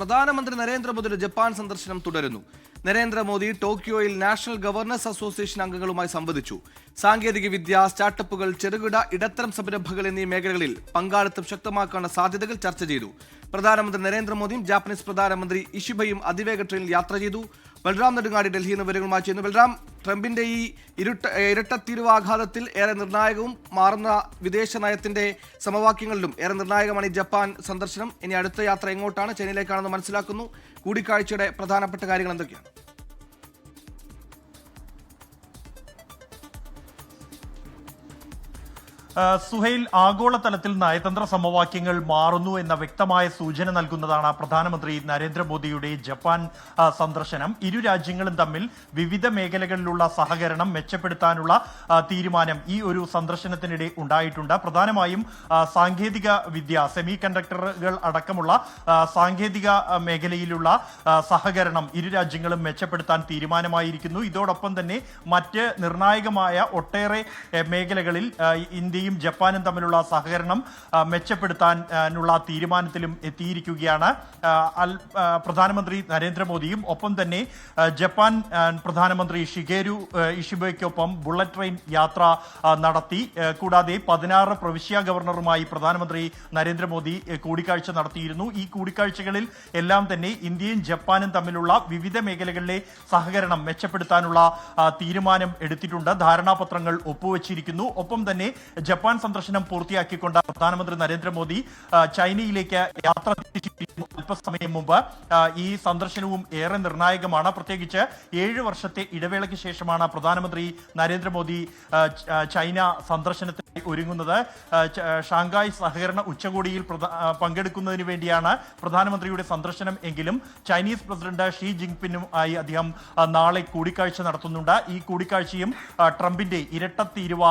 പ്രധാനമന്ത്രി നരേന്ദ്രമോദിയുടെ ജപ്പാൻ സന്ദർശനം തുടരുന്നു. നരേന്ദ്രമോദി ടോക്കിയോയിൽ നാഷണൽ ഗവർണേഴ്സ് അസോസിയേഷൻ അംഗങ്ങളുമായി സംവദിച്ചു. സാങ്കേതികവിദ്യ, സ്റ്റാർട്ടപ്പുകൾ, ചെറുകിട ഇടത്തരം സംരംഭങ്ങൾ എന്നീ മേഖലകളിൽ പങ്കാളിത്തം ശക്തമാക്കാനുള്ള സാധ്യതകൾ ചർച്ച ചെയ്തു. പ്രധാനമന്ത്രി നരേന്ദ്രമോദിയും ജാപ്പനീസ് പ്രധാനമന്ത്രി ഇഷിബയും അതിവേഗ ട്രെയിനിൽ യാത്ര ചെയ്തു. ബൽറാം നെടുങ്ങാടി ഡൽഹിയിൽ നിന്ന് വിവരങ്ങളുമായി ചെയ്യുന്നു. ബൽറാം, ട്രംപിന്റെ ഈ ഇരട്ട തീരുവാഘാതത്തിൽ ഏറെ നിർണായകവും മാറുന്ന വിദേശ നയത്തിന്റെ സമവാക്യങ്ങളിലും ഏറെ നിർണായകമാണ് ഈ ജപ്പാൻ സന്ദർശനം. ഇനി അടുത്ത യാത്ര എങ്ങോട്ടാണ്? ചൈനയിലേക്കാണെന്ന് മനസ്സിലാക്കുന്നു. കൂടിക്കാഴ്ചയുടെ പ്രധാനപ്പെട്ട കാര്യങ്ങൾ എന്തൊക്കെയാണ്? സുഹൈൽ, ആഗോളതലത്തിൽ നയതന്ത്ര സമവാക്യങ്ങൾ മാറുന്നു എന്ന വ്യക്തമായ സൂചന നൽകുന്നതാണ് പ്രധാനമന്ത്രി നരേന്ദ്രമോദിയുടെ ജപ്പാൻ സന്ദർശനം. ഇരു രാജ്യങ്ങളും തമ്മിൽ വിവിധ മേഖലകളിലുള്ള സഹകരണം മെച്ചപ്പെടുത്താനുള്ള തീരുമാനം ഈ ഒരു സന്ദർശനത്തിനിടെ ഉണ്ടായിട്ടുണ്ട്. പ്രധാനമായും സാങ്കേതിക വിദ്യ, സെമി കണ്ടക്ടറുകൾ അടക്കമുള്ള സാങ്കേതിക മേഖലയിലുള്ള സഹകരണം ഇരു രാജ്യങ്ങളും മെച്ചപ്പെടുത്താൻ തീരുമാനമായിരിക്കുന്നു. ഇതോടൊപ്പം തന്നെ മറ്റ് നിർണായകമായ ഒട്ടേറെ മേഖലകളിൽ ഇന്ത്യയും ജപ്പാനും തമ്മിലുള്ള സഹകരണം മെച്ചപ്പെടുത്താനുള്ള തീരുമാനത്തിലും എത്തിയിരിക്കുകയാണ് പ്രധാനമന്ത്രി നരേന്ദ്രമോദിയും. ഒപ്പം തന്നെ ജപ്പാൻ പ്രധാനമന്ത്രി ഷിഗേരു ഇഷിബയ്ക്കൊപ്പം ബുള്ളറ്റ് ട്രെയിൻ യാത്ര നടത്തി. കൂടാതെ 16 പ്രവിശ്യ ഗവർണറുമായി പ്രധാനമന്ത്രി നരേന്ദ്രമോദി കൂടിക്കാഴ്ച നടത്തിയിരുന്നു. ഈ കൂടിക്കാഴ്ചകളിൽ എല്ലാം തന്നെ ഇന്ത്യയും ജപ്പാനും തമ്മിലുള്ള വിവിധ മേഖലകളിലെ സഹകരണം മെച്ചപ്പെടുത്താനുള്ള തീരുമാനം എടുത്തിട്ടുണ്ട്. ധാരണാപത്രങ്ങൾ ഒപ്പുവച്ചിരിക്കുന്നു. ഒപ്പം തന്നെ ജപ്പാൻ സന്ദർശനം പൂർത്തിയാക്കിക്കൊണ്ട് പ്രധാനമന്ത്രി നരേന്ദ്രമോദി ചൈനയിലേക്ക് യാത്ര തിരിച്ചിരിക്കുന്നു അല്പസമയം മുമ്പ്. ഈ സന്ദർശനവും ഏറെ നിർണായകമാണ്. പ്രത്യേകിച്ച് 7 വർഷത്തെ ഇടവേളയ്ക്ക് ശേഷമാണ് പ്രധാനമന്ത്രി നരേന്ദ്രമോദി ചൈന സന്ദർശനത്തിന് ഒരുങ്ങുന്നത്. ഷാങ്ഹായ് സഹകരണ ഉച്ചകോടിയിൽ പങ്കെടുക്കുന്നതിന് വേണ്ടിയാണ് പ്രധാനമന്ത്രിയുടെ സന്ദർശനം എങ്കിലും ചൈനീസ് പ്രസിഡന്റ് ഷീ ജിൻപിങ്ങുമായി അദ്ദേഹം നാളെ കൂടിക്കാഴ്ച നടത്തുന്നുണ്ട്. ഈ കൂടിക്കാഴ്ചയും ട്രംപിന്റെ ഇരട്ട തീരുവ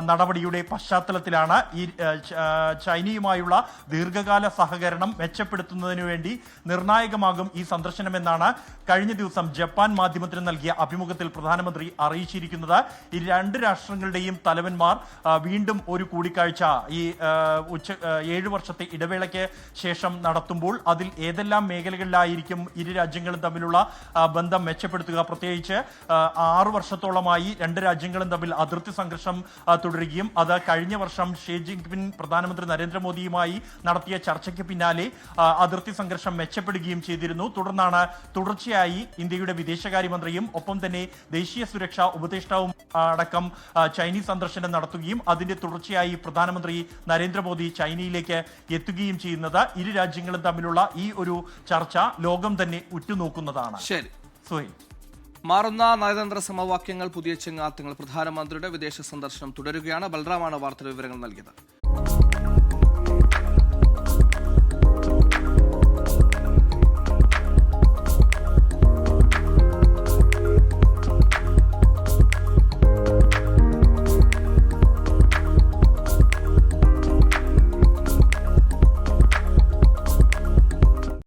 നടപടിയുടെ പശ്ചാത്തലത്തിലാണ്. ഈ ചൈനയുമായുള്ള ദീർഘകാല സഹകരണം മെച്ചപ്പെടുത്തുന്നതിനു വേണ്ടി നിർണായകമാകും ഈ സന്ദർശനമെന്നാണ് കഴിഞ്ഞ ദിവസം ജപ്പാൻ മാധ്യമത്തിന് നൽകിയ അഭിമുഖത്തിൽ പ്രധാനമന്ത്രി അറിയിച്ചിരിക്കുന്നത്. ഈ രണ്ട് രാഷ്ട്രങ്ങളുടെയും തലവന്മാർ വീണ്ടും ഒരു കൂടിക്കാഴ്ച ഈ 7 വർഷത്തെ ഇടവേളയ്ക്ക് ശേഷം നടത്തുമ്പോൾ അതിൽ ഏതെല്ലാം മേഖലകളിലായിരിക്കും ഇരു രാജ്യങ്ങളും തമ്മിലുള്ള ബന്ധം മെച്ചപ്പെടുത്തുക? പ്രത്യേകിച്ച് 6 വർഷത്തോളമായി രണ്ട് രാജ്യങ്ങളും തമ്മിൽ അതിർത്തി സംഘർഷം തുടരുകയും അത് കഴിഞ്ഞ വർഷം ഷീ ജിൻപിങ് പ്രധാനമന്ത്രി നരേന്ദ്രമോദിയുമായി നടത്തിയ ചർച്ചയ്ക്ക് പിന്നാലെ അതിർത്തി സംഘർഷം മെച്ചപ്പെടുകയും ചെയ്തിരുന്നു. തുടർന്നാണ് തുടർച്ചയായി ഇന്ത്യയുടെ വിദേശകാര്യമന്ത്രിയും ഒപ്പം തന്നെ ദേശീയ സുരക്ഷാ ഉപദേഷ്ടാവും അടക്കം ചൈനീസ് സന്ദർശനം നടത്തുകയും അതിന്റെ തുടർച്ചയായി പ്രധാനമന്ത്രി നരേന്ദ്രമോദി ചൈനയിലേക്ക് എത്തുകയും ചെയ്യുന്നത്. ഇരു രാജ്യങ്ങളും തമ്മിലുള്ള ഈ ഒരു ചർച്ച ലോകം തന്നെ ഉറ്റുനോക്കുന്നതാണ്. ശരി സുഹൈൽ, മാറുന്ന നയതന്ത്ര സമവാക്യങ്ങൾ, പുതിയ ചെങ്ങാത്തങ്ങൾ. പ്രധാനമന്ത്രിയുടെ വിദേശ സന്ദർശനം തുടരുകയാണ്. ബൽറാമാണ് വാർത്താ വിവരങ്ങൾ നൽകിയത്.